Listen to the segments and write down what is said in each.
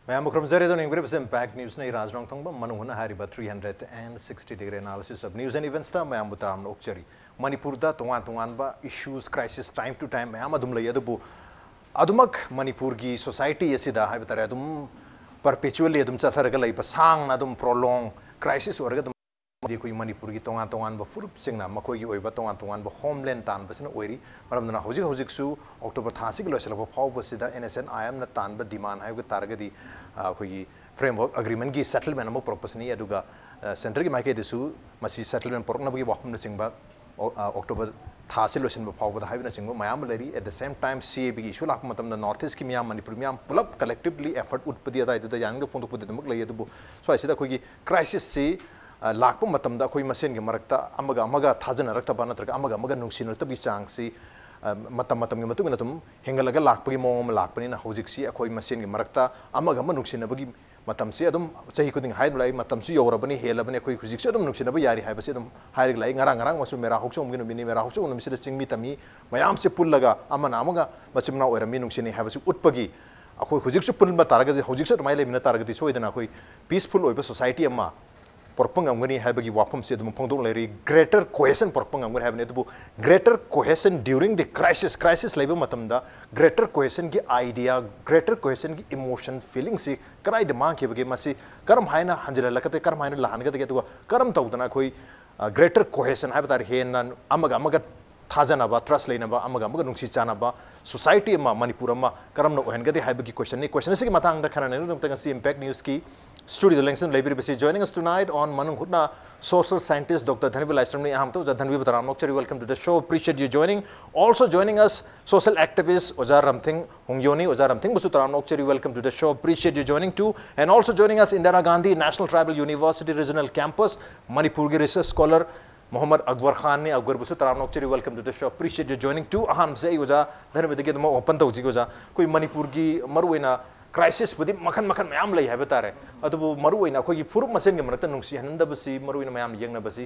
मैं मुख्रमजरे तो नहीं बस इम्पैक्ट न्यूज़ ने राजनांग थंग मनुहना हारिबा 360 degree analysis of news and events ता मैं बुतराम ओक्चरी मणिपुर दा तोंगान तोंगान बा issues crisis time to time मैं अदुम लय अदुबु अदुमक मणिपुर की सोसाइटी असिदा हाइब तारे अदुम परपेचुअली अदुम चथरगा लैब सांगना अदुम प्रोलॉन्ग क्राइसिस ओरगा अदुम कोई मणिपुर की तोंगान तोंगान बा फुरुप सिंगना मकोई ओइबा तोंगान तोंगान बा होमलैंड तान बसिना ओइरी मरमदना हौजिक हौजिकसु अक्टोबर थासिक लोइसलबा फावबसिदा एनएसएन आईएम ना तान बा डिमांड हाइब तारगदी अखोई फ्रेमवर्क अग्रीमेंट की सेटलमेंट अमो प्रोपोजनी अदुगा सेंटर की माइके दिसु मसी सेटलमेंट पोरकनबगी वाफम चिंगबा अक्टोबर थासे लोइसनबा फावबदा हाइबना चिंगबा मयाम लरी at the same time CAB की इशू लाक मतम नॉर्थ ईस्ट की मियाम मणिपुर मियाम पुलप कलेक्टिवली एफर्ट उत्पदी अदा इदुदा यानग फोंदोपुदमक लय अदुबु सो आइसिदा अखोई क्राइसिस से लाख मतमदा अखोई मसेन के मरक्ता अमगा अमगा थाजनरक्तबा नत्रगा अमगा अमगा नुंसिनरतबी चांगसी मतम मतम के मतुंगना तुम हेंगलगा लाखपगी मोम लाखपनिना हौजिकसी अखोई मसेन के मरक्ता अमगा अम नुंसिनबगी मतम से अदुम चही खुदिंग हाइदलाई मतम से यौरबनी हेलबनी अखोई खुजिक से अदुम नुंसिनब यारी हाइबसे अदुम हाइरग लाई ngarang ngarang मसु मेरा हौचोम गिनो बिनी मेरा हौचोम नमिसिदा चिंगमी तमी मयाम से पुल्लगा अमना अमगा मचिमना ओरमी नुंसिनी हाइबसे उत्पगी अखोई खुजिक से पुल्बा तारगदि हौजिक से तमाइ लेमिना तारगदि सोइदना अखोई पीसफुल ओइबा सोसाइटी अमा porpangam habagi wapam se dum phongdong leri greater cohesion porpangam gani habne du greater cohesion during the crisis labor matamda greater cohesion ki idea greater cohesion ki emotion feeling si karai de mang ke bage masi karam haina hanjala lakate karam haina lahan ga de karam tawdana khoi greater cohesion habatar henan amaga थाजना बा trust लेना बा अमगा अमगा नुंसी चाना बा society मा मणिपुर मा करम न ओहनगदि हाइबगी question से की मतंग द खरने नुम तंग सी इंपैक्ट न्यूज़ की स्टूडियो लेंसन लाइब्रेरी बसी जॉइनिंग अस टुनाइट ऑन मनंग हुना सोशल साइंटिस्ट डॉक्टर धनवी लाइस्ट्रमनी हम तो धनवी बतराम नोक्चरी welcome to the show appreciate you joining also joining us social activist ओजार रमथिंग हुंगयोनी ओजार रमथिंग बसु तराम नोक्चरी welcome to the show appreciate you joining to and also joining us Indira Gandhi national tribal university regional campus Manipur की रिसर्च स्कॉलर मोहम्मद अकबर खान ने अकबर बसु तराम नोक्चरी welcome to the show appreciate you joining to अहम से ओजा धनवी दगे दम ओपन तौजी ओजा कोई मणिपुर की मरुवेना क्राइसिस बुदी मखन मखन मैम लई हाइबा तारे अदुबु मरुवेना खोगी फुरुप मसेन के मरक्ता नुंसी हनंदबसी मरुवेना मैम यंगनबसी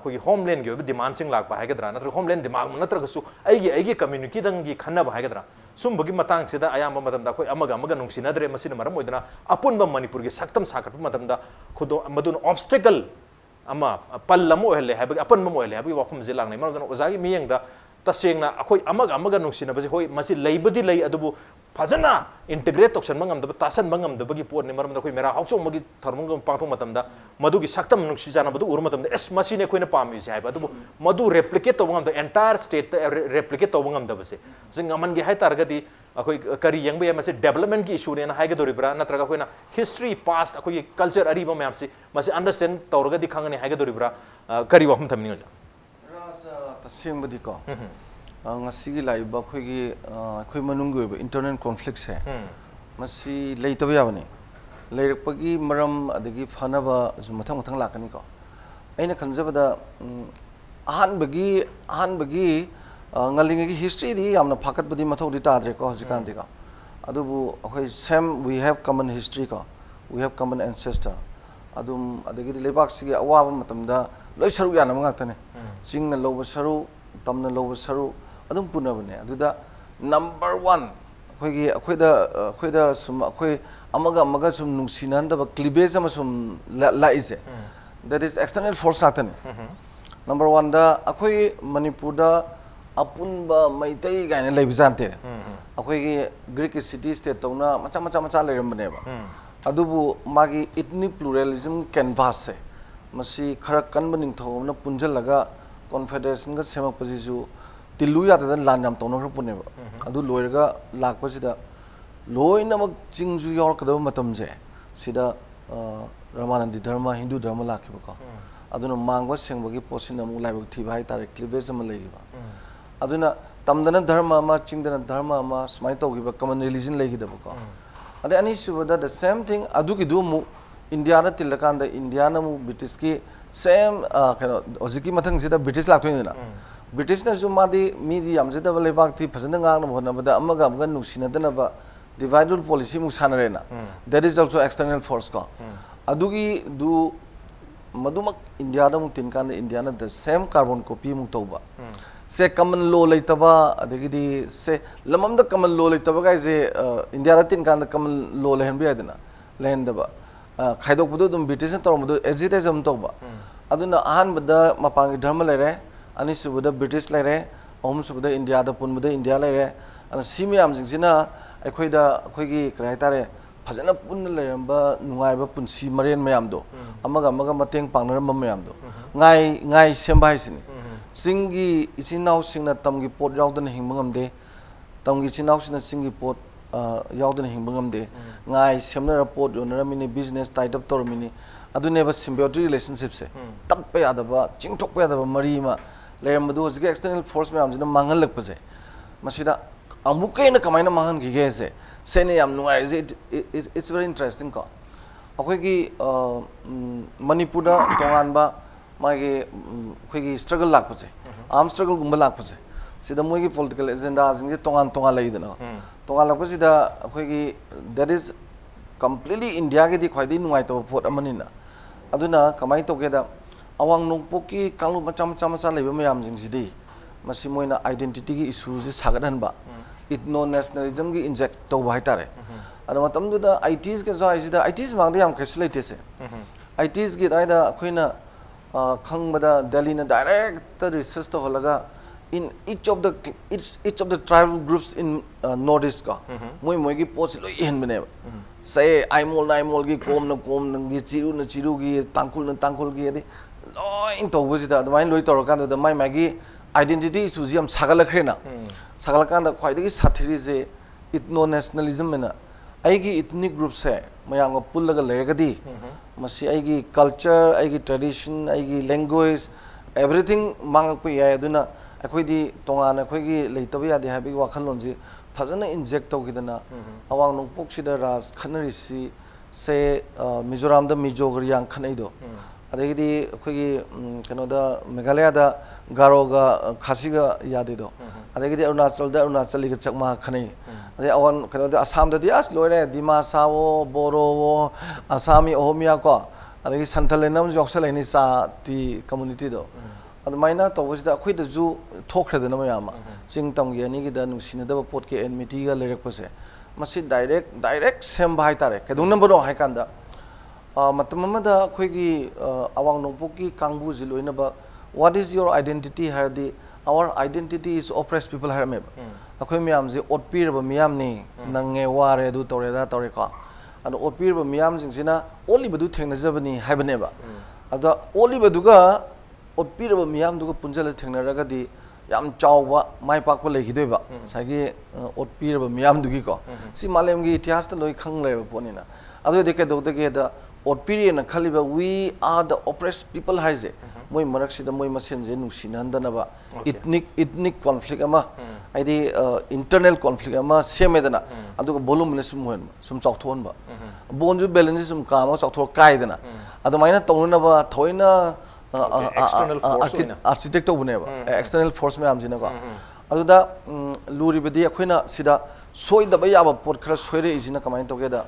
खोगी होमलैंड के डिमांड सिंग लाक हाइगद्रा नत्र होमलैंड दिमाग नत्रगसु आइगे कम्युनिटी दंगी खन्नब हाइगद्रा सुंबगी मतंग सिदा अयाम मतमदा खोई अमगा अमगा नुंसी नदरे मसिन मरम ओइदना अपुनबा मणिपुर के सक्तम साकट मतमदा खुदो मदुन ऑब्स्टेकल अमा पल लमो हेले हाइबगी अपन ममो हेले हाइबगी वाफम जे लांगनै मरदना ओजागी मियंगदा तसेंगना अखोई अमगा अमगा नुंसिनबसे होई मसि लैबदी लै अदुबु फजना इंटीग्रेट तौसन मंगमदब तासन मंगमदबगी पोरने मरमदा खोई मेरा हाउचोमगी थरमंग पांथो मतमदा मदुगी सक्तम नुंसि जाना बदु उर मतमदा एस मसिने खोइना पामिसे हाइबा अदुबु मदु रेप्लिकेट तौबंगमदा एंटायर स्टेट रेप्लिकेट तौबंगमदबसे जिंग अमनगी हाइ तारगदी अखोई करी यंगबे मसे डेवलपमेंट की इशू ने हाइगदोरिब्रा नत्रगा खोइना हिस्ट्री पास्ट अखोई कल्चर अरीबा मैमसे मसे अंडरस्टैंड तौरगदी खंगने हाइगदोरिब्रा करी वहम थमनिंग तसेंबदी को ngasi लाइब अखोगी अखोई मनुंग इंटरनल कॉन्फ्लिक्ट्स है मसी लेतब याबने लेरपगी मरम अदगी फनबा मथंग मथंग लाकनी को अइना खंजबदा अहानबगी ngaliंगी हिस्ट्री दी यामना फाकतबदी मथौ दि ताद्रे को हजिकान दिका अदुबु अखोई same we have common history को वी हैव कॉमन एंसेस्टर अदुम अदगी लेबाक सिगे अवाब मतमदा लोई सरु यानम गातने चिंग न लोब सरु तमन लोब सरु अदुम पुनबने अदुदा नंबर 1 अखोइदा सुम अखोइ अमगा सुम नुंसिनंदब क्लीवेज अम सुम लाइसे दैट इज एक्सटर्नल फोर्स गातने नंबर 1 दा अखोइ मणिपुर दा अपुनबा मैतै गायने लैबजानते अखोइगी ग्रीक सिटी स्टेट तौना मचा लेरमबनेबा अदुबु मागी इथनिक प्लुरलिज्म कैनवास से मसी खरा कनब निंगथौना पुंजलगा कॉन्फेडरेशन का सेमकपजिजु तिलु यादा लान याम तौनखर पुनेबा अदु लोयरगा लाकपसिदा लोइनमक चिंगजु यौरकदब मतमजे सिदा रामानंदी धर्म हिंदू धर्म लाखिबको अदुना मांगवा सेंगबगी पोसिन अमु लाइबक थिबा हाय तारे क्लीवेज अम लेगिबा अदुना तमदना धर्म अमा चिंगदना धर्म अमा स्माइ तौगिबा कॉमन रिलीजन लेगिदबको अदे अनि सुबदा द सेम थिंग अदुगी दु मु इंडिया ना तिलकांदा इंडिया ना मु ब्रिटिश की सेम कनो ओजिकी मथंग सिदा ब्रिटिश लाक्तोइना ब्रिटिश ना जो मादी मीदी यामजेदा लेबाक थी फजन गांग न होनबदा अमगा अमगा नुसिनदनबा डिवाइडल पॉलिसी मु सानरेना that is also external force को अदुगी दु मदुमक इंडिया दा मु तिनकांदा इंडिया ना द सेम कार्बन कॉपी मु तौबा से कमन लो लेतबा अदगिदी से लमम द कमन लो लेतबा गाइसे इंडिया दा तिनकांदा कमन लो लेहन बियादना लेंदबा खाइदोकबदो दुम ब्रिटिश तौरमदो एजिटेजम तौबा अदुना अहानबदा मपांगी धर्म लेरे अनिसुबदा ब्रिटिश लेरे अहुमसुबदा इंडिया दा पुनबदा इंडिया लेरे अन सिमियाम जिंसिना अखोइदा अखोइगी करै तारे फजना पुन लेरंबा नुंगाइबा पुनसी मरेन मयामदो अमगा अमगा मतेंग पांगनरम मयामदो ngai sembai sini singi ichinau singna tamgi pot yaudana hingbangam de tamgi chinau sina singi pot yaudana hingbangam de ngai semna pot yonara mini business tied up tor mini adune ba symbiotic relationship se tap pa yada ba chingthok pa yada ba mari ma leram du hosike external force me amjina mangal lak pa se masida amukai na kamaina mangan gi ge se sene yam nuai it's very interesting ko akoi gi manipura tongan ba मागे कोई struggle lakh पचे arm struggle गुम्बा लाख पचे सिदा मोगी political agenda जिंगे तोंगान तोंगान लाइदना तोंगान lakh पचे दा कोई दैट इज कंप्लीटली इंडिया के दी खाइदी नुआई तो पोट अमनिना अदुना कमाई तो के दा अवांग नोंपोकी कांगलु मचा मचा मचा लेबे मयाम जिंगसिदी मसी मोइना आइडेंटिटी की इशू से सागदनबा इथनो नेशनलिज्म की इंजेक्ट तो बाय तारे अदु मतम दुदा आईटीज के जो आइसिदा आईटीज मांगदे हम कैसुलेटे से आईटीज की दाइदा अखोइना खंगबदा दिल्ली ना डायरेक्ट रिसर्च तो होलगा in each of the tribal groups in northeast ka moi gi poch loi hen bane say aimol gi kom na gi chiru gi tangkul gi adi loi to buji da mai loi tor kan da mai gi identity sujiam sagala khrena sagala kan da khwai gi sathiri je ethno nationalism na ai gi ethnic group se mayang ga pullaga leragadi masi ai gi culture ai gi tradition ai gi language everything mang ko ya aduna अखोइदी तोंगान अखोइगी लेतब यादे हाबी वाखलोंजी फजना inject तौगिदना अवांग नोंपोक्सिदा राज खनरिसी से Mizoram the मिजोगरियांग खनैदो अदेगिदी अखोइगी कनोदा मेघालयदा गारोगा खासीगा यादेदो अदेगिदी अरुणाचली ग चकमा खनै अदे oven कनोदा Assam ददी अस लोरे दिमासावो बोरोवो असामी ओहोमिया को अदेगी संथलेनम जोक्सलेनी सा T community दो अदमाइना तौबसिदा अखोइदा जु थोखरदना मयामा चिंग तमगी अनिगिदा नुसिनदब पोट के एनमिटी गा लेरकपसे मसी डायरेक्ट सेम बाय तारे केदुंग नंबर हाय कांदा मतममदा अखोइगी अवांग नोंपोकी कांगबु जिलोइनबा व्हाट इज योर आइडेंटिटी हरदी our identity is oppressed people हरमे अखोइ मयाम जे ओटपीरब मयाम नि नंगे वारे दु तोरेदा तोरेका अन ओटपीरब मयाम जिंसिना ओलिबदु थेंगनजबनी हायबनेबा अदा ओलिबदुगा ओटपीरब मियामदुग पुंजल थेंगनरगदी याम चावबा माय पाकबा लेखिदोइबा सागी ओटपीरब मियामदुगी को सि मालेमगी इतिहास त लोइ खंगलेबा पोनिना अदो देके दोदगे द ओटपीरियन खलिबा we are the oppressed people हाइजे मोय मरकसिदा मोय मसेनजे नुसिनहंदनबा इथनिक कॉन्फ्लिक्ट अमा आइदि इंटरनल कॉन्फ्लिक्ट अमा सेमेदना अदुग वॉल्यूम सुम होन सुम चावथोनबा बोनजु बैलेंस सुम कामा चावथो कायदना अदुमाइना तौनबा थोइना external force architect external force में आमजिना को अदुदा लूरिबदी अखोइना सिदा सोइदबा याबा पोट खरा सोइरे इजिना कमाइन तोगेदा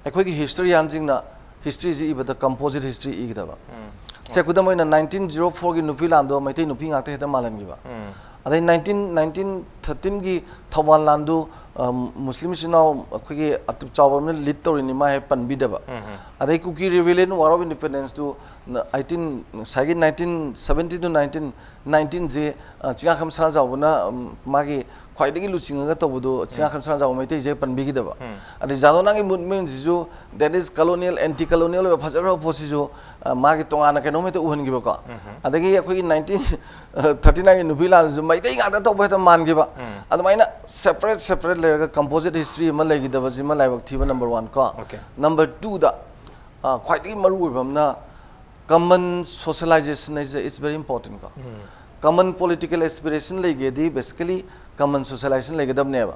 अखोइगी हिस्ट्री आंजिंगना हिस्ट्री जी इबदा कंपोजिट हिस्ट्री इगदबा सेकुदा मोइना 1904 गी नुफी लांदो मैथै नुफी गाते हेता मालनगिबा अदै 1913 गी थवाल लांदो मुस्लिम सिनाव अखोइगी अतुप चावम लीड तोरिनि मा हे पनबिदबा अदै Kuki rebellion war of independence to 1970 to 1919 जे चिंगा खमसना जावना मागी ख्वाइदगी लुचिंगा तबदो चिंगा खमसना जाव मैते जे पनबिगिदबा अदि जादोनागी मूवमेंट जिजु that is colonial anti colonial फजरो फोसिजो मागी तोंगाना केनो मैते उहनगिबा को अदगी अखोगी 1939 गी नुबिला मैते गादा तबहेता मानगिबा अदमाइना सेपरेट लेगा कंपोजिट हिस्ट्री म लेगिदबा जिमा लाइबक थिबा नंबर 1 को नंबर 2 दा ख्वाइदगी मरु ओइबमना common socialization is very important ka common political aspiration lege di basically common socialization lege dab neba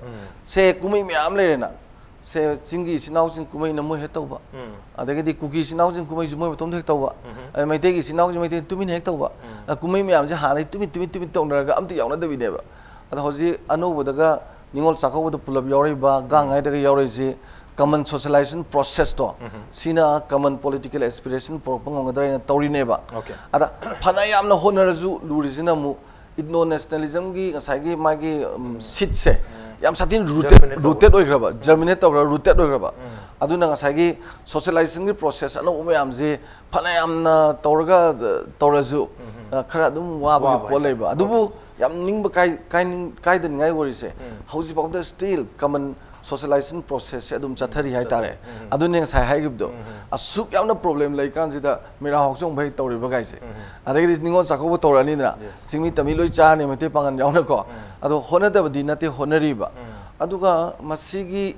se kumai myam le na se chingi sinau sing kumai na moi hetauba adagi di kuki sinau sing kumai jumoi tom thek tauba mai te gi sinau mai te tumin hek tauba kumai myam je ha lai tumin tongdaraga amti yauna dabi deba ad hoji anu bodaga ningol chakau boda pulab yori ba gangai daga yori ji common socialization process to sina common political aspiration propangongdra tori neba ada phana yamna honaraju lurisina mu ethno nationalism gi ngasai gi magi sit se yam satin rooted oigraba germinate to rooted oigraba aduna ngasagi socialization gi process anu umyam je phana yamna torazu khara dum wa ba poleba adubu yam ningba kai den ngai wori se hauji pa da still common socialization process adum chathari hai tare adune ngai hai gibdo asuk yamna problem lai kan jida mera hoksong bhai tori ba gai se adagi ningon sakho torani na singmi tamiloi cha ne mate pangan yauna ko ado hona da badi nate honari ba aduga masigi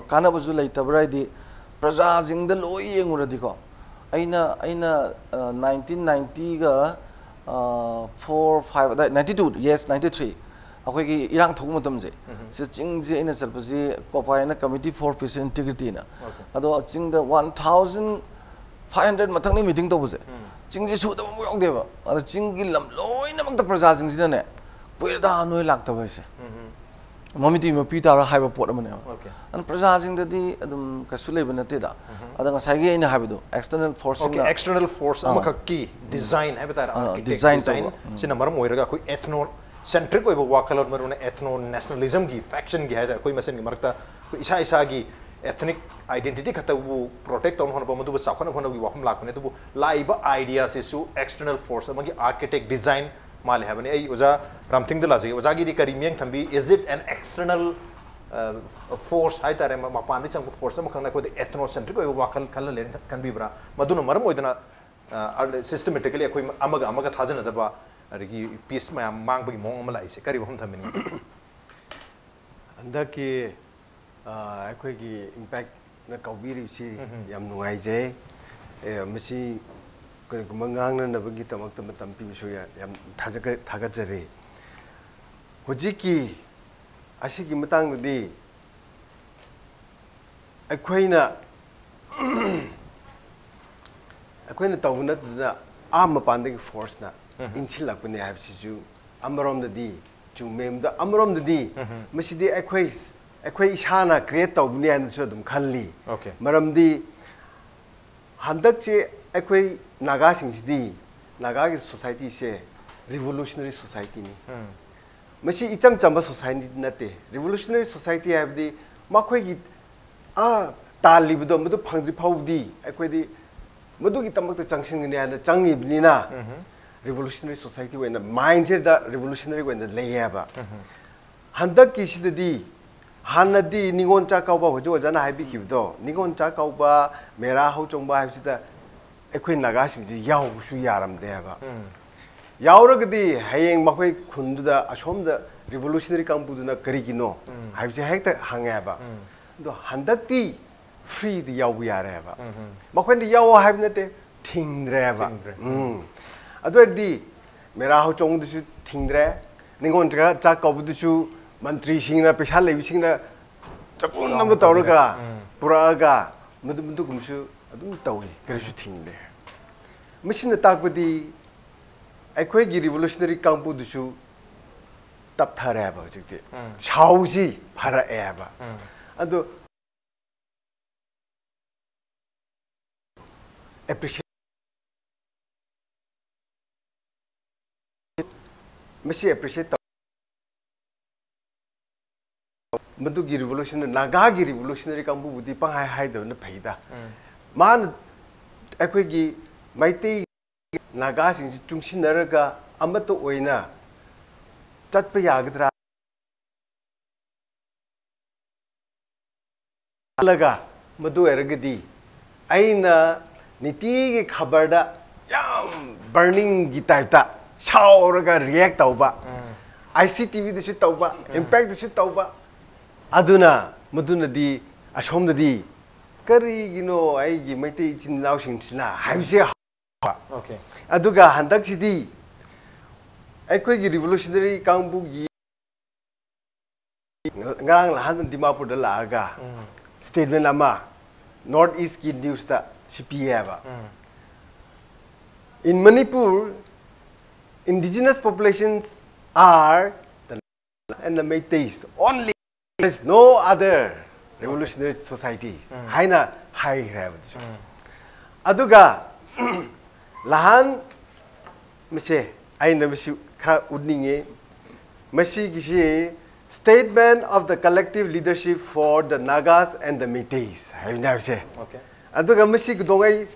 kana bazu lai tabrai di praja jingda loi yenguradi ko aina 1990 ga 4 5 92 yes 93 akhoi gi irang thok matam je se ching je ina salpasi kopai na committee for peace and integrity na ado ching da 1500 mathang ni meeting to buse ching je su da mo yong de ba ado ching gi lam loi na mak da praja jing ji ne puida noi lak ta ba se mamiti ma pita ra haiba pot amane an praja jing da di adum kasulei banate da adanga sagi ina habido external force okay external force amaka ki design habita design sina maram oiraga koi ethno centric oiba wakalot maruna ethno nationalism gi faction gi haida koi masen gi marta koi isa gi ethnic identity khata bu protect on hono madu sakhona hono gi wakham lakne tu laiba ideas isu external force amagi architect design mal habane ai oza ramthing de laji oza gi di karimiang thambi is it an external force hai tare ma pani chang force ma khangna ko de ethnocentric oiba wakal khala len kan bi bra maduna maram oidana systematically akoi amaga thajana daba arigi peace ma mang bagi mong ma lai se kari bham thamini anda ki akoi gi impact na kawbiri si yam nungai je masi ko mangang na bagi tamak tampi su ya yam thaga jare hojiki asigi matang di akoina tawna da am panding force na inchil lakune have ju amarom da di ju mem da amarom da di masidi akoi ishana create tawni an so dum khalli okay maram di handak che akoi naga sing di naga gi society se revolutionary society ni masi icham chamba society nate revolutionary society have di makhoi gi talibdo madu phangji phawdi akoi di madu gi tamak ta changsin ni ana changibni na revolutionary society when the mindset da revolutionary when the layaba handak ki sidadi hanadi ningon cha kauba hojo jana haibi kibdo ningon cha kauba mera ho chongba haibsida ekoi naga singji yaw su yaram de ba yauragdi hayeng makhoi khunduda asomda revolutionary kampuduna karigino haibse hekta hangaba do handakti free the yaw yare ba makhoi di yaw haibnate thingre ba aduadi mera ho chong du thingre ningon cha kaubu du mantri singna pesha lebi singna chapun nam tawraga puraga mudu gumsu adum tawi karisu thingde machine takbadi akhoi gi revolutionary kampu dusu tap thara ba jikte chauji phara e ba adu appreciate masi appreciate madu gi revolutionary naga gi revolutionary kampu budi pang hai da na phaida man akhoi gi maitei naga sing chungsin naraga amato oina chatpa yagadra laga madu eragadi aina niti gi khabar da yam burning gi type ta shauraga react tauba ICTV da shoot tauba impact da shoot tauba aduna maduna di ashom da di kari gino ai gi maitei chin naw sing sina haibse okay aduga handak sidi akhoi gi revolutionary kangbu gi ngang lahan dimapur da laga statement ama north east ki news ta cpa ba in Manipur indigenous populations are the and the Meiteis only. There is no other revolutionary societies haina hai have aduga lahan mise aina misi khara udninge masi gisi statement of the collective leadership for the Nagas and the Meiteis. Okay. Aduga masi gdongai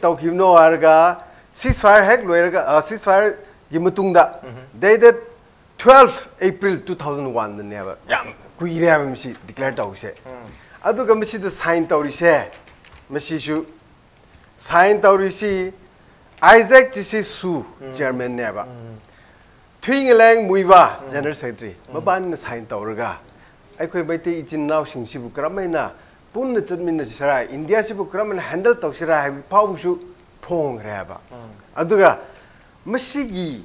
tawkibno arga ceasefire hack loiraga ceasefire gi matungda dated 12 April 2001 neba yam kuire ha masi declare tawse aduga masi the sign tawrise masi shu sign tawrisi Isaac Jisi Su chairman neba Twingelang Muiva general secretary maban na sign tawraga aikoi baite ichin naw singsibu kramaina punna chadmin sara India sibu kraman handle tawsira ha pawsu phong reba aduga masigi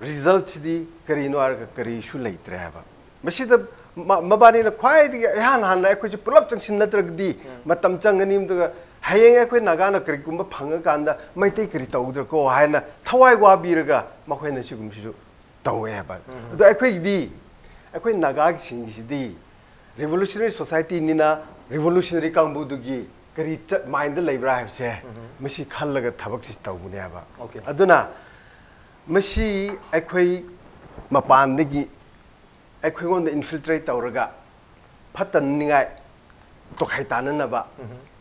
result di karino arga kari shu leitre ba masida mabani na khwai di han han la aikoi pulap changsin natragdi matam changani mduga hayeng aikoi nagana kari kumba phanga kanda maitei kari tawdra ko haina thawai wa biraga makhoi na sigum sisu tawe ba adu aikoi naga singsi di revolutionary society nina revolutionary kangbu dugi kari mind leibra habse masi khallaga thabak si tawbune ba aduna masi aikoi mapan dagi aikoi gon da infiltrate tawraga phatan ningai to khaitana na ba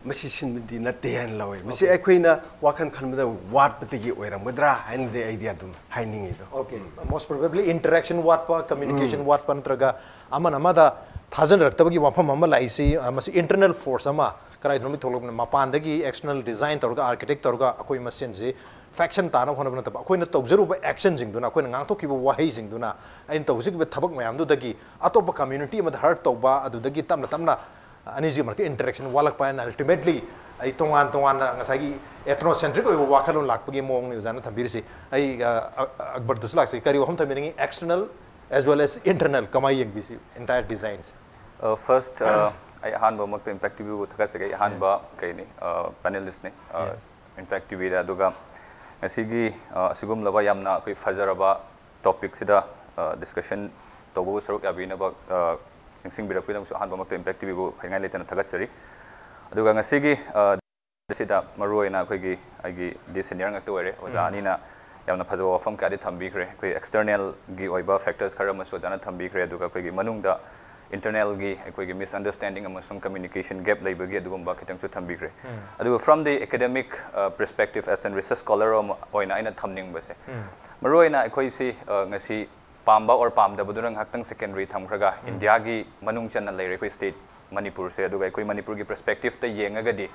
masi sinbidi na ten lawe masi aikoi na wakan khanbada wat patigi oiramudra and the idea dum hainingi do okay most probably interaction what pa communication what pa natraga amada थाजन रक्तबगी वफम अमा लाइसी मसी internal force अमा कराई Nomi थोलोग मपानदगी external design तौरगा architect तौरगा अकोई मसिन जे faction ताना होना बना तब अकोई न तौजरुब action जिंगदुना अकोई न गांगतो किबो वाही जिंगदुना इन तौजिक बे थबक मयाम दुदगी अतोप community मद हर्ट तौबा अदुदगी तमना अनिजी मरके इंटरेक्शन वालक पायन अल्टीमेटली आई तोंगान ngसागी एथनोसेंट्रिक ओइबो वाखलोन लाकपगी मोंग नि जाना थबिरसी आई अकबर दुसलाक से करी वहम थमिनगी external as well as internal kamayeng bisi entire designs first I hanba mak impact tv bu thaka se hanba kai ni panelist ne impact tv da duga asigi asigum laba yamna koi fajaraba topic sida discussion tobu saruk abina ba sing birak pinam su hanba mak impact tv bu ngai letana thaka chari aduga ngasigi sida maruina koi gi agi de senior ngak to ere ojani na yamna phado wafam kadi thambi khre koi external gi oiba factors khara ma so dana thambi khre aduga koi gi manungda internal gi koi gi misunderstanding amasung communication gap laibagi adugumba khitang chu thambi khre aduga from the academic perspective as an research scholar oina aina thamning base maroina koi si ngasi pamba or pamda budurang haktang secondary thamkhraga india gi manung chana leire koi state manipur se aduga koi manipur gi perspective ta yengaga di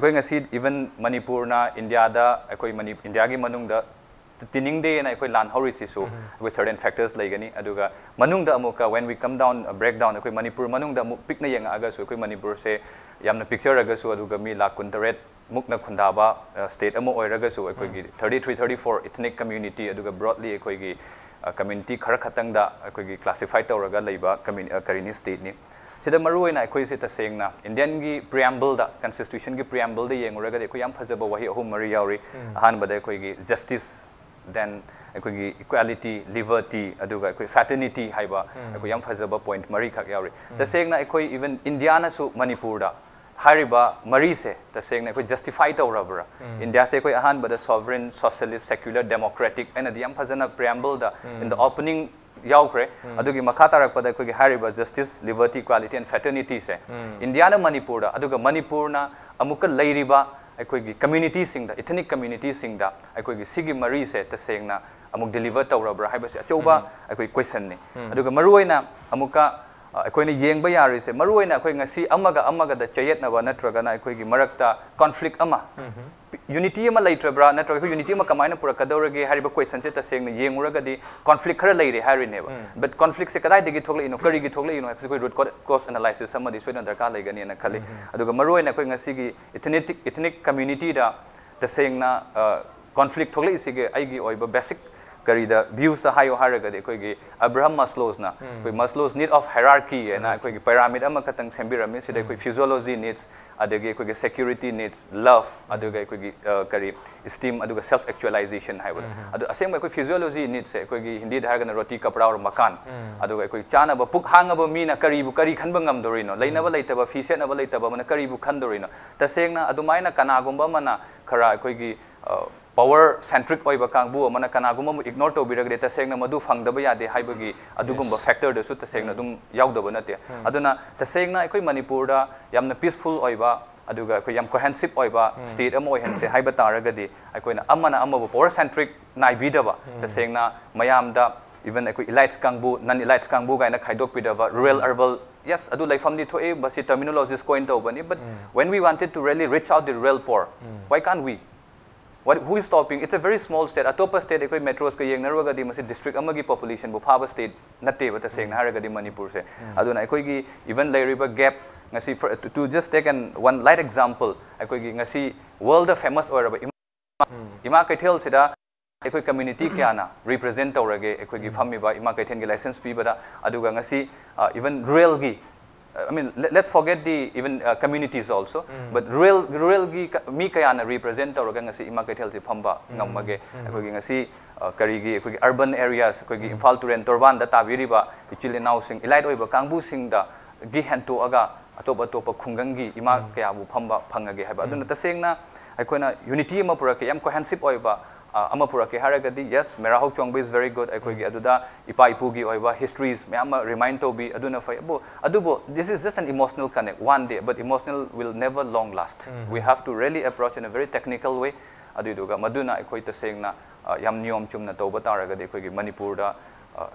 koi ngasi even manipur na india da koi india gi manungda tining day na koi lan hori si so with certain factors like ani aduga manungda amuka when we come down breakdown koi manipur manungda muk pikna yenga aga so koi manipur se yamna picture aga so aduga mi la kuntaret mukna khundaba state amo oiraga so koi gi 33 34 ethnic community aduga broadly koi gi community khara khatang da koi gi classify tawraga leiba karini state ni sida maruina koi se ta sengna indian gi preamble da constitution gi preamble da yenguraga koi yam phajaba wahi ahum mari yauri ahan bada koi gi justice then equality liberty aduga fraternity haiba yam fazaba point mari khak yauri ta sengna even india na su manipur da hariba mari se ta sengna justify tawrabra india se ahan bada sovereign socialist secular democratic and yam fazana preamble da in the opening yaukre adugi makha tarak pada hariba justice liberty equality and fraternity se india na manipur da aduga manipur na amuka lairiba community singda ethnic community singda sigi mari se ta sengna amuk deliver tawrabra haibase achoba question ni aduga maruina amuka akoina yengba yari se maruina ngasi amaga da chayet na ba natraga na marakta conflict ama unity ama laitrabra natraga unity ama kamaina purakadorage hariba question se ta sengna yenguraga di conflict khara laire harine ba but conflict se kadai degi thokle ino kari gi thokle ino root cause analysis sama di soina darka laigani na khali aduga maruina ngasi gi ethnic community da ta sengna conflict thokle isige aigi oiba basic karida views the high haraga de koi Abraham Maslow's na koi Maslow's need of hierarchy na koi pyramid ama katang sembirami sida koi physiology needs adege koi security needs love adege koi kari esteem aduga self actualization haiba adu asem koi physiology needs se koi hindi haraga na roti kapra or makan aduga koi chana ba puk hanga ba mi na kari bu kari khan bangam dorino leina ba leitaba fi set na ba leitaba mana kari bu khan dorino ta sengna adumaina kana gomba mana khara koi power centric oiba kangbu amana kanaguma mu ignore to biragde tasengna madu fangdaba yade haibagi adugumba factor da su tasengna dum yaudaba nate aduna tasengna ekoi manipur da yamna peaceful oiba aduga ekoi yam cohesive oiba state amo oihanse haiba taragadi ekoina amana amabu power centric naibidaba tasengna mayamda even ekoi elites kangbu non elites kangbu gaina khaidok pidaba rural urban yes adu laifamni thoe basi terminologies coin to bani but when we wanted to really reach out the rural poor why can't we who is stopping? It's a very small state. Atopa state ekoi metros ka yeng naruga di masi district amagi population bu phaba state natte bata seng haraga di Manipur se aduna ekoi gi even lairiba gap ngasi to just take one light example ekoi gi ngasi world famous oraba ima kaithel sida ekoi community kyana represent tawrage ekoi gi fammi ba ima kaithen gi license pi bada aduga ngasi even rural gi I mean, let's forget the even communities also, but rural gi mi kayana represent tawraga ngasi ima kaithel si phamba ngamage ekoi gi ngasi karigi ekoi gi urban areas ekoi gi Imphal Turen Torban da tabiriba ichile now sing elite oiba kangbu sing da gi hento aga atopa khungang gi ima kaya bu phamba phangage haba aduna tasengna aikoina unity ama purake yam cohesive oiba amapura ke haragadi yes Merahok Chongba is very good ekoi gi aduda ipa ipugi oiba histories mayama remind to be aduna fai adubo this is just an emotional connect one day but emotional will never long last we have to really approach in a very technical way aduduga maduna ekoi ta sengna yam niyom chumna toba taragadi ekoi gi Manipur da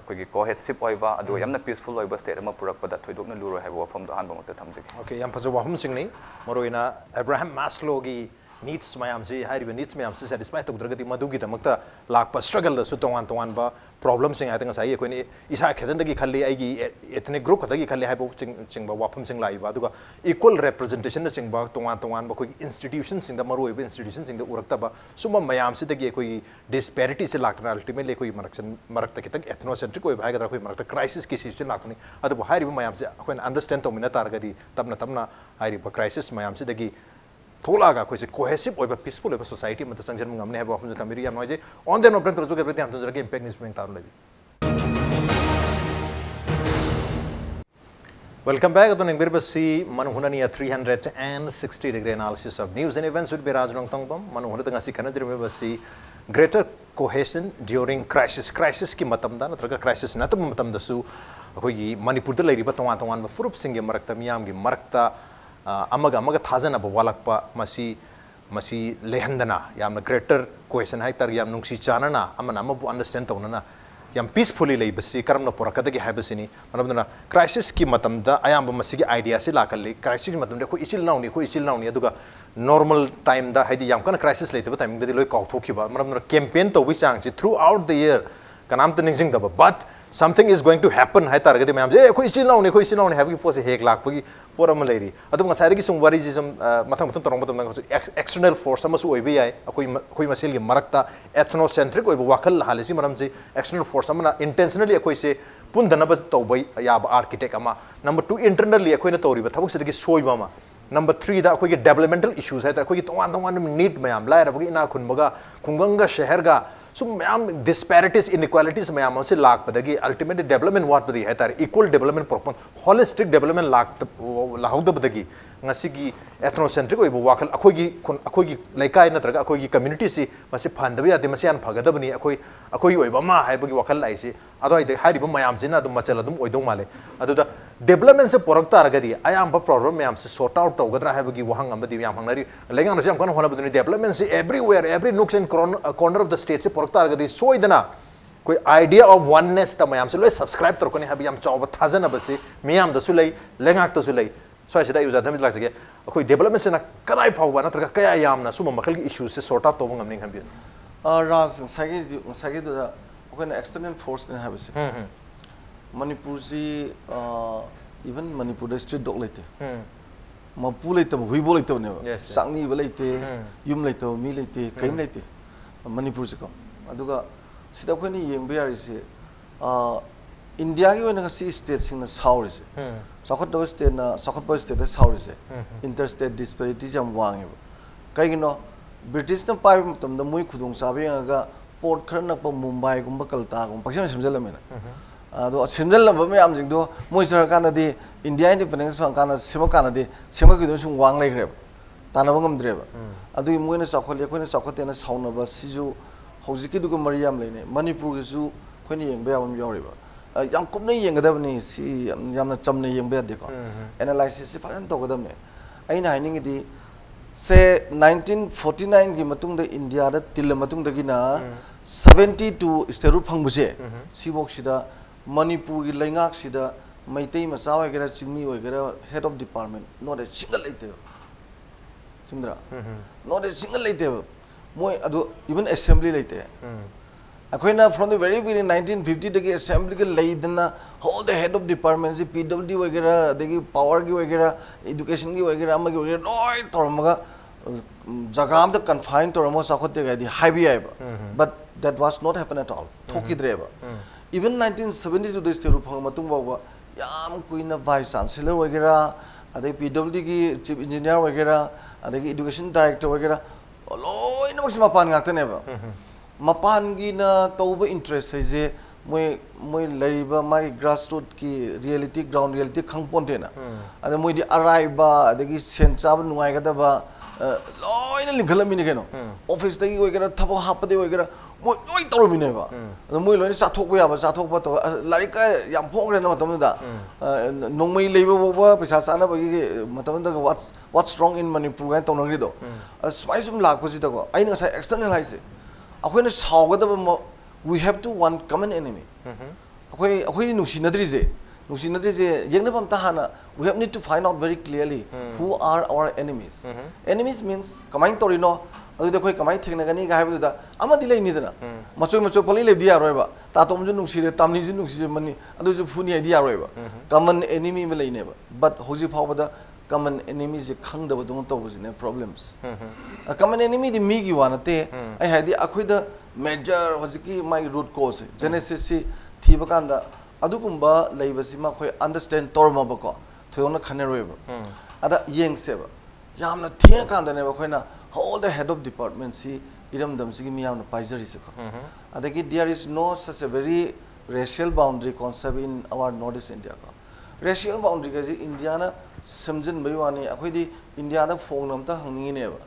ekoi gi cohesive oiba adu yamna peaceful oiba state ama purakpada thoidokna luro haiba wafam da hanba ngata thamjege okay yam phaja wahum singni maroina Abraham Maslow gi needs mayam si hariba needs mayam si satisfy to dragati madugi damakta lakpa struggle da su tongan ba problem sing aitang sai ko ni isa khedan dagi khalli ai gi ethnic group khadagi khalli haibo ching ba wafum sing lai ba duga equal representation na sing ba tongan ba ko institution sing da maru ebe institution sing da urakta ba suma mayam si dagi ko disparity se lakna ultimately ko marakta kitak ethnocentric ko bhai ga ko marakta crisis ki situation lakni adu hariba mayam si ko understand to mina targadi tabna hariba crisis mayam si dagi थोलागा कोई से cohesive ओइबा peaceful ओइबा society में संजन मंगमने है बाफन तमिरी याम नोजे on then open तो जो के प्रति हम तो जरा के इंपैक्ट न्यूज़ में तार लगी वेलकम बैक तो निंगर बसी मनहुननिया 360 degree analysis of news and events with Rajnong Tangbam मनहुन तंगा सी खनजर में बसी ग्रेटर कोहेशन ड्यूरिंग क्राइसिस की मतम दा नत्रगा क्राइसिस न तम मतम दसु अखोगी मणिपुर द लैरिबा तोंगान तोंगान फुरुप सिंगे मरक्ता मियाम की मरक्ता amaga thajana ba walakpa masi lehandana yamna greater question hai tar yam nungsi chanana amana amabu understand tawnana yam peacefully lei basi karamna porakada gi habasini manabna crisis ki matamda ayamba masi gi idea si lakalli crisis ki matamda ko ichil nauni aduga normal time da haidi yam kana crisis leitaba timing da loi kaw thokiba manabna campaign to wi chang chi throughout the year kanam ta ningsing da but something is going to happen hai targadi mayam je ko ichil nauni have gi pose hek lak pagi poram leri adum ngasai gi sum wari ji sum mathang torong matam external force ama su oibe yai akoi masil gi marakta ethnocentric oiba wakal halisi maram ji external force ama intentionally akoi se pundana ba tobai ya architect ama number 2 internally akoi na tori ba thabuk se gi soiba ma number 3 da akoi gi developmental issues hai ta akoi gi tongan need mayam lai ra ba gi ina khunbaga khunganga shahar ga so mayam disparities inequalities mayam se lak padagi ultimately development what padi hai tar equal development proper holistic development lak lahud badagi ngasi gi ethnocentric oiba wakal akoi gi laikai natraga akoi gi community si masi phandabi ate masi an phagadabani akoi oiba ma haibagi wakal lai si ado ai hariba mayam sina dum machal dum oidong male adu da development se porakta aragadi ayam ba problem mayam se sort out tawgadra haibagi wahang amadi yam hangnari lengang no jam kan hona baduni development se everywhere every nooks and corner of the state se porakta aragadi soidana कोई idea of oneness ta mayam se loi subscribe torkoni habi yam chawba thajana base miyam da sulai lengak ta sulai so I said I was at them like again कोई development se na kadai phawba na tra kaya yam na suma makal gi issues se sort out to ngamning han bi raz sagi da okay external force ne have se Manipur ji even Manipur da street dog lete mapu lete huibo lete ne sangni ba lete yum lete mi lete kaim lete Manipur ji ko aduga sida ko ni yengbe yari se India ki wena si state sing na sauri se sakot do state na sakot bo state da sauri se interstate disparity jam wang e kai gino British na pai tam da mui khudong sabe nga port khar na pa Mumbai gumba Kalta gum paksam semjal me na do semjal ba me am jing do moi sar kana di India independence fan kana sema kana di sema ki do sung wang lai greb तानब ngam adu moina chakhol ekhoi chakhot na sauna ba siju hojiki du mari yam leine manipur gi su khoi ni yeng ba yam yaw ba yam kum nei yeng gadab ni si yam na cham nei yeng ba de ko analysis si phan to gadam ne aina haining di se 1949 gi matung da india da til matung da gi na 72 steru phangbuje sibok sida manipur gi laingak sida maitei ma chawa gera chingmi oi gera head of department not a single leite chimdra not a single leite moi adu even assembly leite akoina from the very beginning 1950 dagi assembly ge leidna all the head of departments pwd oi gera dagi power gi oi gera education gi oi gera amagi oi gera loi tormaga jaga am the confined tormo sakhote ga di highway aiba but that was not happen at all thoki dreba even 1972 this teru phang matung bawa yam kuina vice chancellor wagera adai pwd gi chief engineer wagera adai education director wagera loi na maksima pan ngak tane ba mapan gi na toba interest sai je moi lariba mai grassroots ki reality ground reality khangpon de na adai moi di arrive ba adai sen chab nungai ga da ba loi na lingkhalami ni keno office dagi wagera thabo hapade wagera moi loi tormine ba moi loi sa thok ba sa thok ba to larika yam phong re na matam da nongmai leiba ba paisa sana ba gi matam da what's wrong in manipur ga to nangri do smai sum lak pasi da ko ai na sa external haise akoina saugada ba we have to one common enemy akoi nusinadri je yengna pam ta hana we have need to find out very clearly who are our enemies enemies means kamain torino adu de khoi kamai thengna gani ga habu da amadi lei ni dana macho poli le dia roiba ta tom ju nungsi de tamni ju nungsi mani adu ju phuni idea roiba common enemy me lei ne ba but hoji phaw da common enemy je khang da badung to bujine problems common enemy di mi gi wana te ai haidi akhoi da major hoji ki my root cause genesis si thiba kan da adu kumba leibasi ma khoi understand torma ba ko thoyona khane roiba ada yeng se ba yamna thia kan da ne ba khoi na all the head of department see iram dam sigi miyam na paisari se ko adagi there is no such a very racial boundary concept in our northeast india ko racial boundary ga ji india na samjin bai wani akhoi di india da phone nam ta hangni ne ba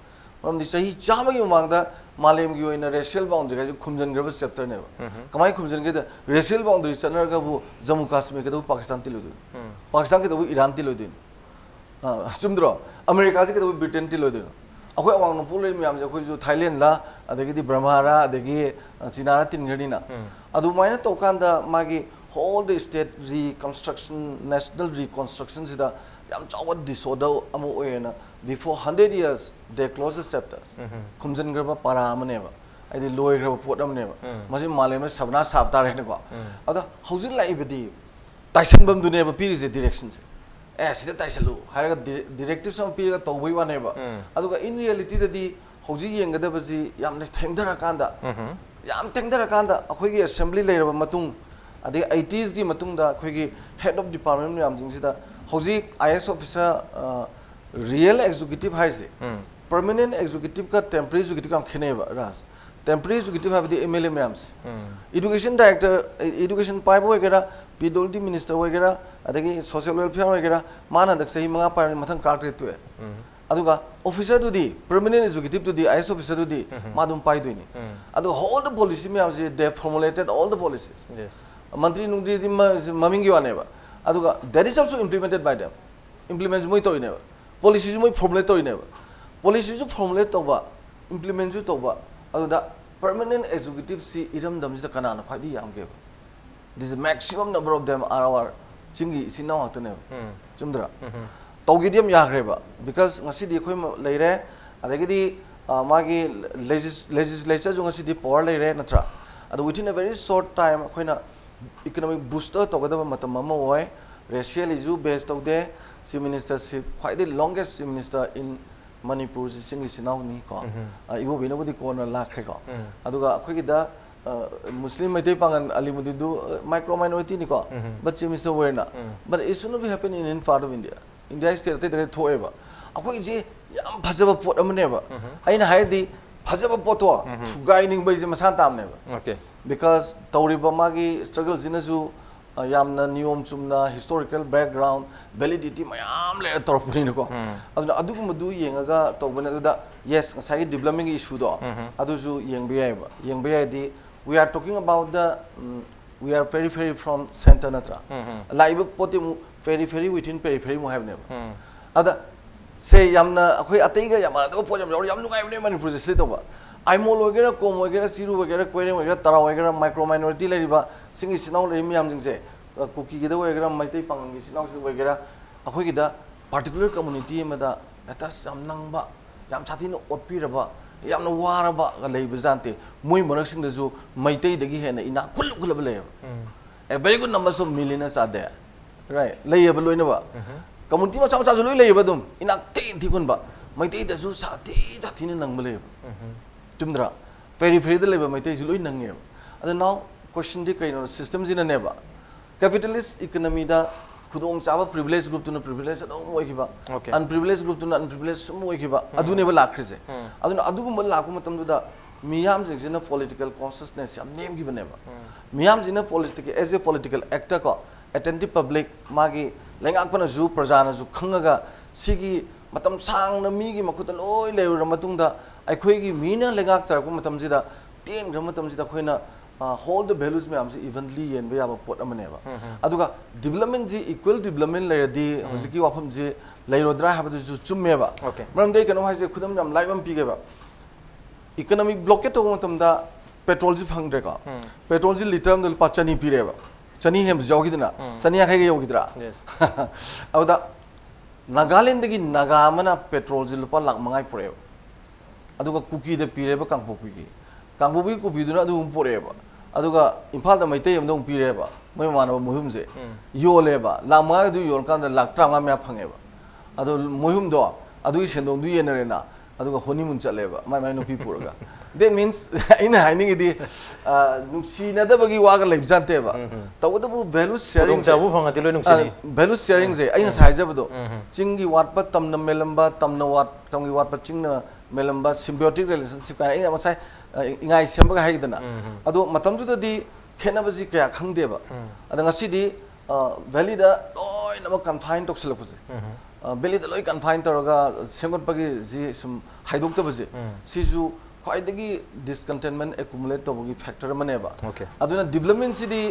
ram di sahi chama gi mang da malem gi oina racial boundary ga ji khumjan grab chapter ne ba kamai khumjan ge da racial boundary chanar ga bu jammu kashmir ke da pakistan ti lodu pakistan ke da iran ti lodu sumdro america ke da britain ti lodu akhoi awang no pulai miyam je akhoi ju thailand la adagi di brahmara adagi china ra tin ngani na adu maina to kan da magi whole the state reconstruction national reconstruction sida yam chawat disorder amu oena before 100 years they closed the chapters khumjan graba para amane ba ai loi graba pot amane ba masi malem na sabna sab ta re ne ko ada hojin lai bidi taisan bam dune ba piri je direction se sida taisalu haraga directive sam piri ga tawbai wa ne ba aduga in reality da di hoji yengada ba ji yam ne thengdara kanda yam thengdara kanda akhoi gi assembly leiraba matung adi 80s di matung da akhoi gi head of department yam jing sida hoji is officer real executive haise permanent executive ka temporary executive kam khene ba ras temporary executive have the mla mams education director education pipe wagera pwd minister wagera adagi social welfare wagera mana dak sahi manga par mathang crack to aduga officer to di permanent executive to di is officer to di madum pai doini adu all the policy mams they formulated all the policies yes mantri nungdi di mamingi wane ba aduga that is also implemented by them implement moi to ne policy moi formulate to ne policy ju formulate to ba implement ju to ba aduda permanent executive si iram dam ji kana na khadi yam ge this maximum number of them are our chingi sinaw hatne chumdra tawgidiam ya greba because ngasi di khoi leire adagi di magi legislature ju ngasi di power leire natra adu within a very short time khoina economic booster to gada matam ma oi racial issue based of the chief minister quite the longest chief minister in manipur singli sinau ni ko ibo bino budi ko na lakhe ko aduga khoi gi da muslim mai te pangan alimudi du micro minority ni ko but chief minister were na but it should not be happening in part of india state te thoeba akhoi ji yam phajaba pot amne ba aina haidi phajaba poto thugai ning bai je masan tam ne ba okay because tauriba magi struggle jinasu यामना नियम Chumna historical background validity मयाम ले तोरपनी नको अदुना अदुगुमदु येंगागा तोबने अदुदा yes ngasai development issue do aduju yengbe ai di we are talking about the we are periphery from center natra live poti mu periphery within periphery mu have never ada say yamna akhoi atei ga yamana do po yam nugai ne manipur se to ba aimol wagera kom wagera siru wagera koire wagera tara wagera micro minority le riba singi sinau le miyam jing se kuki gi da wagera maitai pang gi sinau se wagera akhoi gi da particular community ma da eta sam nang ba yam chati no opi raba yam no wara ba ga le bizante moi monak sing da ju maitai da gi hena ina kul kul ba le a very good numbers of millionaires are there right le ya ba loina ba community ma cha loi le ba dum ina te thi kun ba maitai da ju sa te chati ne nang ba le Tumdra, periphery the labor might is Louis Nangam. And now, question the kind of systems in a never. Capitalist economy da could own our privileged group to no privilege and Wakiba. Unprivileged group to unprivileged Wakiba. Adu never lack Rise. Adu Lakumatam to the Miams is in a political consciousness, name given never. Miams in a political as a political actor, attentive public, Magi, Langakana Zoo, Prajana Zoo, Kangaga, Sigi, Matam Sang, Namigi, Makutan oil, Ramatunda. अखोई मीना लेगाक सरको मतमजिदा ten gram मतमजिदा खोइना hold the values में हमसे evenly येन भी आप पोट अमने बा अदुगा development जी equal development ले रही होजिकी वापम जी ले रोद्रा है बतो जो चुम्मे बा मरम दे कनो हाइजे खुदम जम लाइव में पीगे बा economic blockade तो मतमदा petrol जी फंग रे का petrol जी लीटर में पाँच चनी पी रहे बा चनी है जाओगी दिना चनी आखे गए जाओगी दिरा अब दा नागालैंड की नागामना petrol जी लुपा लाख मंगाई पड़े aduga kuki de pireba kangpopi ko biduna adu umporeba aduga imphal da maitei amdong pireba moi manaba mohum je yoleba lama du yol kan da lak tranga me phangeba adu mohum do adu sendong du yenarena aduga honeymoon chaleba mai no pi puraga that means ina haining idi nuksi na da bagi waga leib jante ba tawda bu value sharing jabu phangati loi nuksi value sharing je aina saija bado chingi watpa tamna melamba tamna wat tamgi watpa chingna melamba symbiotic relationship ka ai masai ingai semba ha gidana ado matam ju di khena basi kya khangde ba ada ngasi di valley da loi na confine toxel puse valley da loi confine toroga semgot pagi ji sum haidok ta basi siju khwaidagi discontentment accumulate tobogi factor mane ba aduna development si di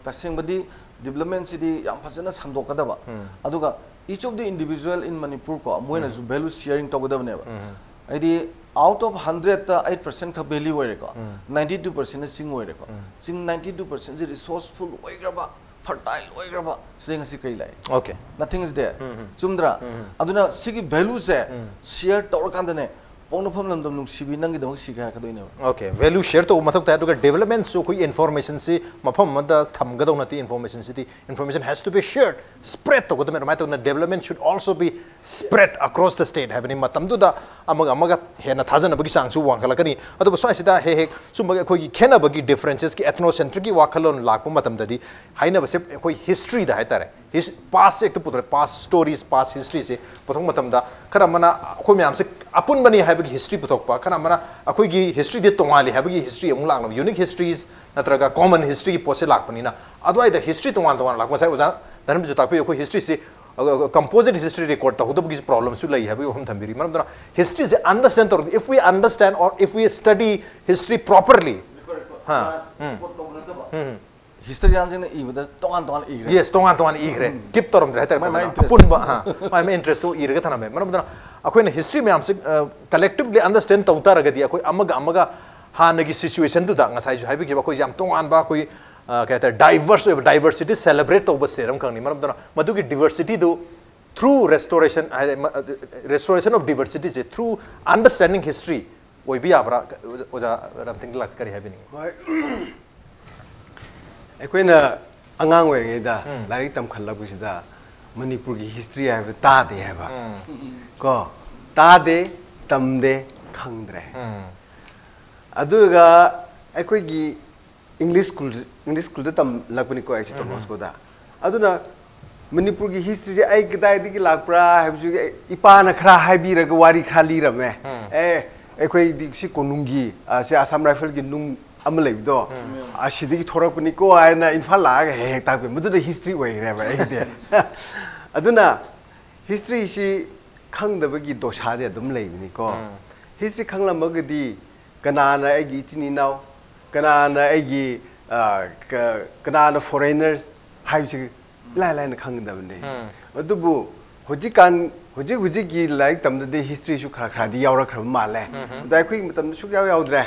passing badi development si di yam phasana sandokada ba aduga each of the individual in Manipur ko moina ju value sharing togoda ne ba adi out of 100 8% ka value were ko 92% sing were ko sing 92% is resourceful oigraba fertile oigraba sing si kai lai okay nothing is there chumdra aduna sigi value se share tor kan ne pong pham lam dom nung sibi nang gidong siga ka doine okay value share to mathok ta to development so koi information si mafam mada tham gadong nati information si information has to be shared spread to godome mai to na development should also be spread across the state happening matam du da amaga hena thajana bagi sang chu wang kala kani adu so sida he sum bagi koi khena bagi differences ki ethnocentric ki wakhalon lakpo matam dadi haina base koi history da haitare his past ek to putre past stories past history se pothong matam da khara mana koi myam se apun bani hai history puthokpa khana mana akoi gi history de tongali habagi history amung lang unique histories natraga common history pose lakpani na adwai the history tongan lakma sai oja dhanam ju takpe akoi history se composite history record ta hudab gi problem su lai habagi hum thambiri manam dara history is understand or if we understand or if we study history properly history answer ibada tongan igre yes tongan igre keep torom dra apun ba my interest to irga thana me manam dara akoi na history me amse collectively understand tauta ragadi akoi amaga hanagi situation tu da ngasai ju haibi ki ba koi jam tongan ba koi कहता है diversity celebrate तो बस तेरम करनी मतलब तो मधु की diversity तो through restoration of diversity से through understanding history वो भी आप ओजा रमतिंग लग करी है भी नहीं कोई ना अंगांग वे गए दा लारी तम खल्ला कुछ दा मणिपुर की हिस्ट्री है वो तादे है बा को तादे तमदे खंगद्रे अदुगा कोई की English school tam lakpani ko ai to Moscow da aduna Manipur ki history je ai kidai di ki lakpra habju ipa na khra haibi ra wari khali rame ai koi di si konungi se Assam rifle ki nung ama leibdo ashidi thorakuni ko aina infal la ga he ta pe mudu history wai re ba ai de aduna history shi khang da bagi dosha de dum leibni ko history khang la magdi kana na ai gi chini naw kana na ai gi kana na foreigners hai shi lai lai na khang da bne adubu hojikan hojik gi like tam da history shu khara khara di yaw khara ma le da khoi matam shu yaw yaw dre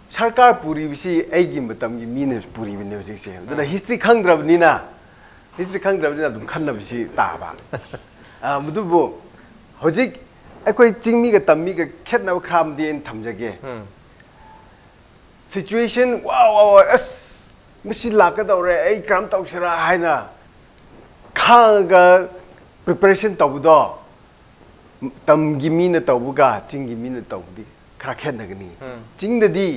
sarkar puri bisi ai gi matam gi mine puri bine hojik se da history khang drab ni na history khang drab ni na dum khan na bisi ta ba mudubu hojik ai chingmi ga tammi ga khet na khram din thamjage situation wow as misi la ka dore ai kram taw shira haina khanga preparation tawdo tamgi mina tawbuga chingi mina tawdi khara khet nagni chingdadi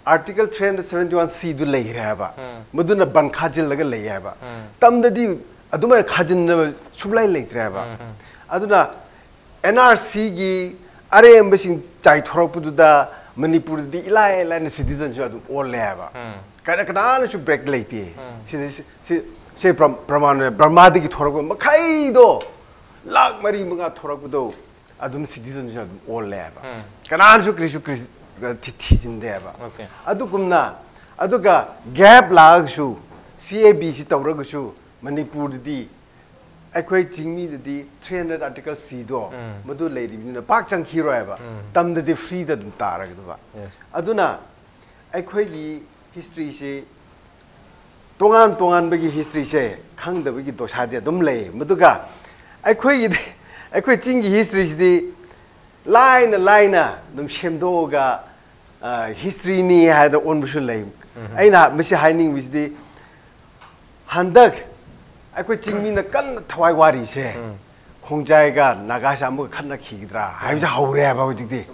article 371C du lei raba muduna bangkhajil laga lei haba tamdadi aduma khajin na sublai lei raba aduna NRC gi are embassy chai thoropuda manipur di ilai ilai citizen ju adu all le haba kada kada su break leiti se praman brahmadi gi thorok makhai do lag mari mga thorak do adum citizen ju adu all le haba kana su krisu thi jinde haba adu kumna aduga gap lag su CABC tawrag su manipur di akwai jingmi di 300 article C do madu leiri ni pak chang hero haba tam di free da dum tarag do ba aduna akwai gi history se tongan bagi history se khang da bagi dosha de dum lei maduga akwai jinggi history di line dum shemdo ga history ni ha da on bushul lei aina misi haining which di handak akwai chingmi na kan thawai wari se khongjai ga nagasha mu khanna khigdra haibja haure ba hojikdi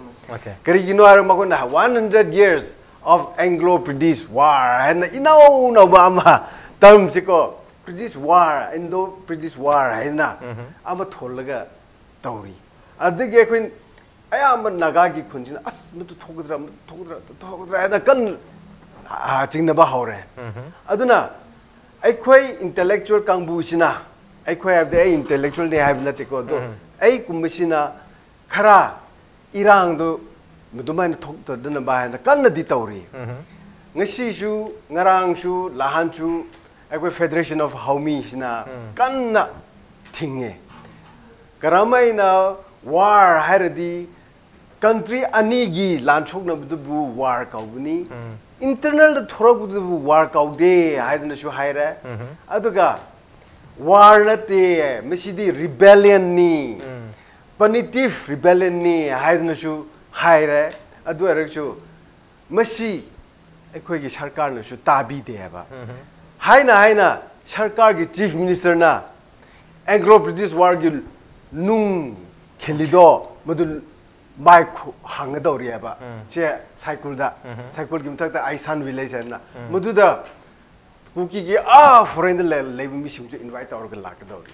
kari gino ar magona 100 years of Anglo-British war and no ba ama tam chiko British war Indo-British war haina ama tholaga tawri adege akwai ayam naga gi khunjin as mutu thogdra na kan chingna ba haure aduna akwai intellectual kangbu sina akwai abde intellectual ne have na teko do ai kumbisina khara irang do muduman thok to dana ba na kan di tawri ngasi shu ngarang shu lahan shu akwai federation of haumi sina kan na thinge karamai na war haradi country ani gi lanchok na bu war kaubuni internal the thorok bu war kaude haidna shu haira aduga war na te misidi rebellion ni punitive rebellion ni haidna shu haira adu arakchu masi akhoi gi sarkar na shu tabi de ba haina sarkar gi chief minister na Anglo-British war gi nung khelido madul mai hangdori ba che cycle gi mthak aisan village na mududa kuki gi foreign le mi shu invite or ga lakdori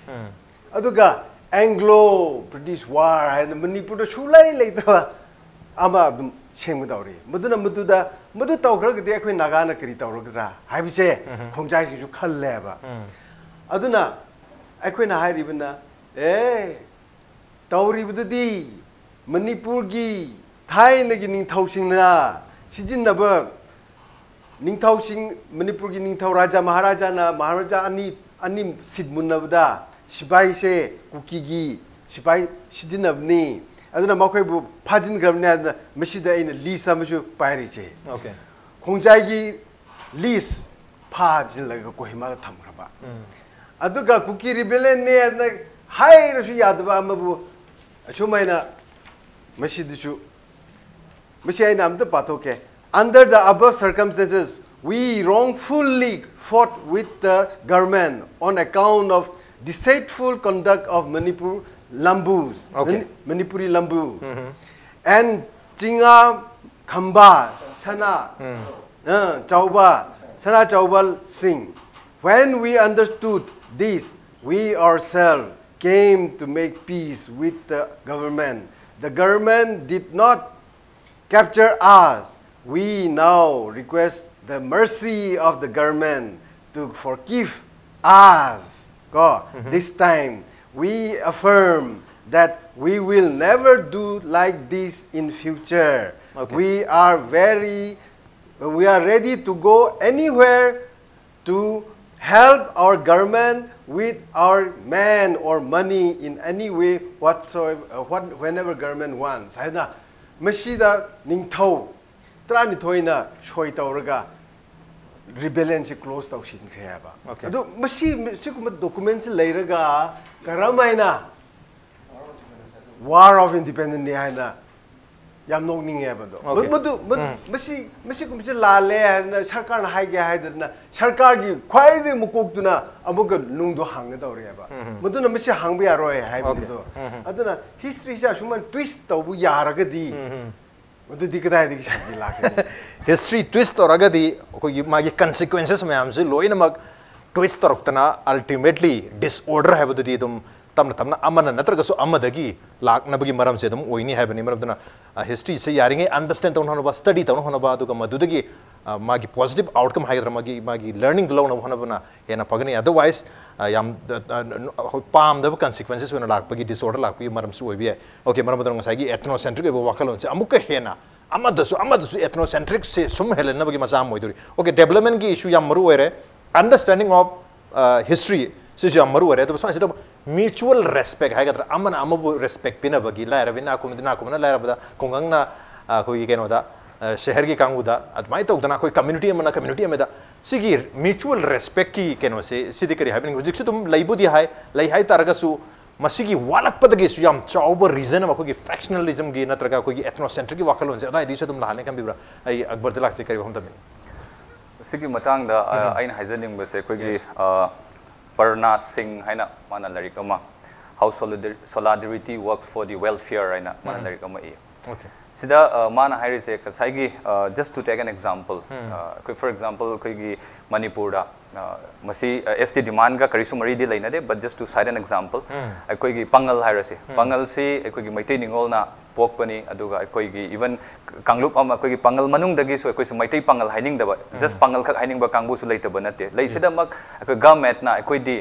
aduga Anglo-British war and manipur shulai leita ama dum semgdori mudu tawkhra gi akhoi naga na kri tawrgra haibse khongjai shu khalle ba aduna akhoi na hairibna tawri bududi Manipur gi thai na gi ningthau sing na sijin na ba ningthau sing Manipur gi ningthau raja maharaja ani sidmun na da sibai se kuki gi sibai sijin na ni aduna makhoi bu phajin gram na masida ina lisa mashu pairi che okay khongjai gi lis phajin la ga kohima ga thamra ba aduga kuki rebellion ne na hai rasu yadba mabu achumaina under the above circumstances, we wrongfully fought with the government on account of deceitful conduct of Manipuri Lambu, and Jinga Khamba Sana Chaubal Singh. When we understood this, we ourselves came to make peace with the government. The government did not capture us. we now request the mercy of the government to forgive us. God, this time we affirm that we will never do like this in future. Okay. We are ready to go anywhere to help our government with our man or money in any way whatsoever, whenever government wants. Haina mashida ningthau trani thoina choi tauraga rebellion se close tau sin khayaba. Okay. Ado mashi sikuma documents leiraga karamaina war of independence ni haina yam nok ning hai bado madu masi kum se lale hai sarkar na hai gya hai na sarkar gi khwai de mukok tuna amuk nung do hang da ore ba madu na masi hang bi aroi hai bado aduna history sa suman twist tau bu yar ga di madu dikdai di shadi la ke history twist oraga di ko magi consequences mayam se loina mag twist torktana ultimately disorder hai badu di dum tamna amana natraga so amadagi laknabagi maram se dum oini habani maramduna history se yaringe understand tawna hono ba study tawna hono ba aduga madudagi magi positive outcome haidra magi learning lo na hono bana ena pagani otherwise yam pam the consequences when lakpagi disorder lakpagi maram su oibi okay maramduna ngasai gi ethnocentric ebo wakalon se amuka hena amadasu ethnocentric se sum helena bagi masam moiduri okay development gi issue yam maru oire understanding of history se yam maru oire to so mutual respect hai gadra amana amabu respect pina bagi la ravina kumna la rabada kongangna koi keno da shehar gi kanguda admai to dana koi community ameda sigi mutual respect ki keno se sidikari having hujik tum laibudi hai lai hai taragasu masigi walak padagi su yam chauba reason ma koi factionalism gi natraga koi ethnocentric gi wakalon se dai disu tum lahane kam bibra ai akbar dilak se kari hom tamin sigi matang da ain haizaning ba se koi gi Parna Singh haina mana larikama how solidarity works for the welfare haina mana larikama e okay sida mana hairi se saigi just to take an example for example koi gi Manipur da masi ST demand ga karisu mari di laina de but just to cite an example koi gi pangal hairase pangal se koi gi maitai ningol na pokpani aduga koi gi even kanglup ama koi gi pangal manung dagi so koi su maitai pangal haining da just pangal khak haining ba kangbu su leita banate lei sida mak koi government na koi di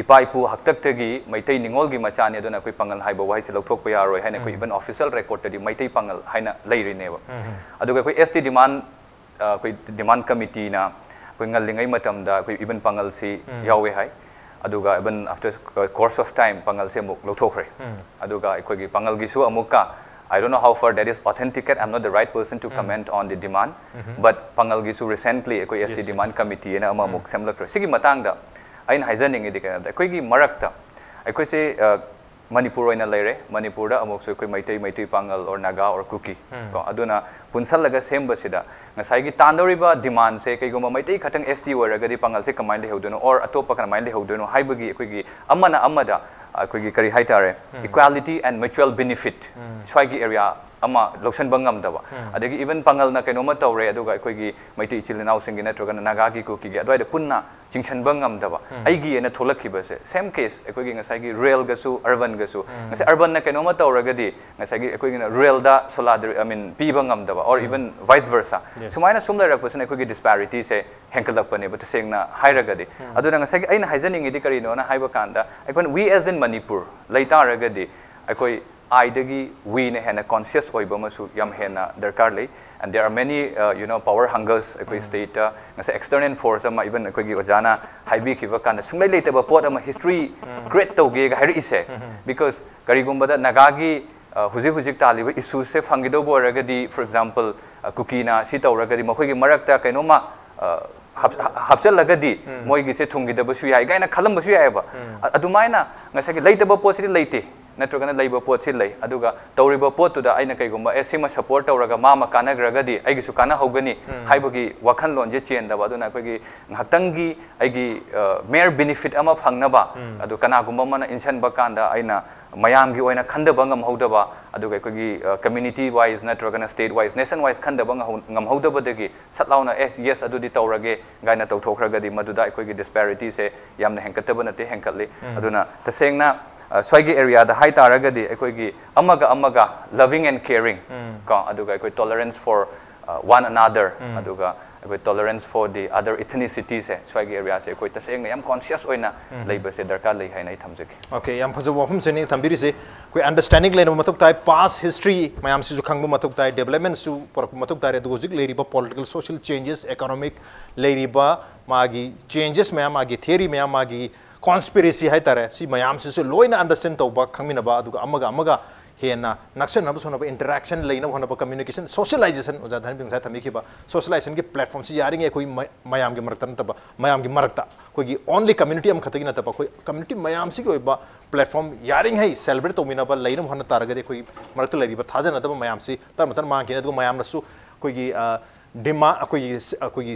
ipai pu haktak tegi maitai ningol gi machani aduna koi pangal haiba wai se lokthok pa yaroi haina koi even official record tadi maitai pangal haina leiri ne ba aduga koi ST demand koi demand committee na koi ngallingai matam da koi even pangal si yawe hai aduga even after course of time pangal se muk lokthokre aduga koi gi pangal gi su amuka I don't know how far that is authenticate. I'm not the right person to comment on the demand, but pangal gi su recently koi ST demand committee na ama muk semlakre sigi matang da ain haizaning idi kana koi gi marakta koi se Manipur oina leire Manipur da amok so koi maitai pangal or naga or kuki ko aduna punsal laga semba sida ngasai gi tandoriba demand se kai goma maitai khatang ST oraga di pangal se kamai le hodono or atopa kan mai le hodono haibagi koi gi amana amada koi gi kari haitare equality and mutual benefit swai gi area ama lokshan bangam dawa adagi even pangal na kainoma tawre aduga koi gi maitai chilinau singi natroga naga gi kuki gi adwai de punna jingchan bangam dawa aigi ena tholakhi base same case koi gi ngasai gi rail gasu urban gasu ngasai urban na kainoma tawraga di ngasai gi koi gi rail da solidarity I mean pi bangam dawa or even vice versa sumaina sumla rak person koi gi disparity se henkalak pane but sengna hairaga di aduna ngasai gi aina haizaning idi kari no na haiba kanda we as in Manipur laita raga di koi aidagi we ne hena conscious oiba masu yam hena darkar lei and there are many power hungers koi state ngase external force ama even koi gi ojana haibi kiwa kan sunglai leite ba pot ama history great toge ga hari ise because karigumba da nagagi hujik tali issue se fangido boragadi for example kukina si tawragadi makoi gi marakta kainoma hapchal lagadi moi gi se thungi da basu yai gaina khalam basu yai ba adumaina ngase gi leite ba pot si leite natrogana leiba pot si lei aduga tawriba pot tu da aina kai gumba esima support tawraga mama kanagragadi aigi su kana hogani haibagi wakhan lon je chen da aduna koi gi nghatangi aigi mere benefit ama phangnaba adu kana gumba mana insan bakanda aina mayam gi oina khanda bangam hodaba aduga koi gi community wise natrogana state wise nation wise khanda bang ngam hodaba degi satlauna yes adu di tawrage gaina tawthokragadi maduda koi gi disparity se yamna henkataba nate henkatli aduna tasengna swagi area da high taragadi ekoi gi amaga loving and caring ka aduga ekoi tolerance for one another aduga akoi tolerance for the other ethnicities se swai gi area se koi taseng yam conscious oina leiba se darkar lei hai nai thamjaki okay yam phajo wafum se ni thambiri se koi understanding leina matuk tai past history mayam si ju khangbu matuk tai development su porak matuk tai du jik leiri ba political social changes economic leiri ba magi changes mayam magi theory mayam magi conspiracy hai tare si mayam si su loina understand tawba khangmina ba aduga amaga हेना नक्सन नब सोना interaction लेना होना communication socialisation ओजा धन Bing साथ थमी बा socialisation के प्लेटफॉर्म से यारिंग कोई मयाम के मरकत नतब मयाम के मरकता कोई ओनली कम्युनिटी हम खतगी नतब कोई कम्युनिटी मयाम से कोई बा प्लेटफॉर्म यारिंग है सेलिब्रेट तो मिना बा लेना होना तारगदे कोई मरकत लेरी बा थाजा नतब मयाम से तर मतन मां के न मयाम नसु कोई डिमांड कोई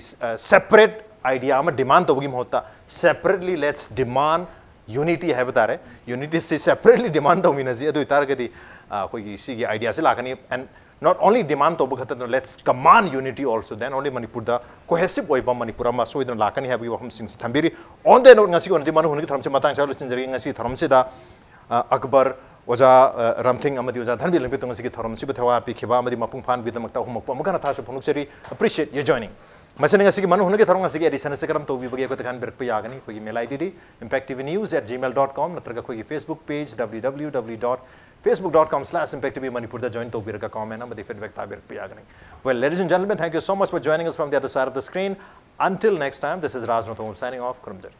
सेपरेट आइडिया में डिमांड तो बगी होता सेपरेटली लेट्स डिमांड यूनिटी है बता रहे यूनिटी से सेपरेटली डिमांड तो मिना जी अदु तारगदी कोई सी आइडिया से लाखनी and not only demand to bukhat let's command unity also then only manipur da cohesive oiba manipur ma so idan lakani habi wahum sing thambiri on the note ngasi on di manu hungi thamse matang sa lochin jari ngasi thamse da akbar oja ramthing amadi oja dhanbi lempi tong ngasi tharam si bthawa pi khiba amadi mapung phan bi damak ta humok pa mugana tha so phonuk seri appreciate you joining masane ngasi ki manu hungi tharam ngasi ki edition se karam to bi bagi ko takan berk pe yagani koi email id impactvnews@gmail.com natraga koi Facebook page www.facebook.com/impactv manipur da join to birka comment amadi feedback ta berk pe yagani. Well, ladies and gentlemen, thank you so much for joining us from the other side of the screen. Until next time, this is Raj Nothom signing off. Kurumjar.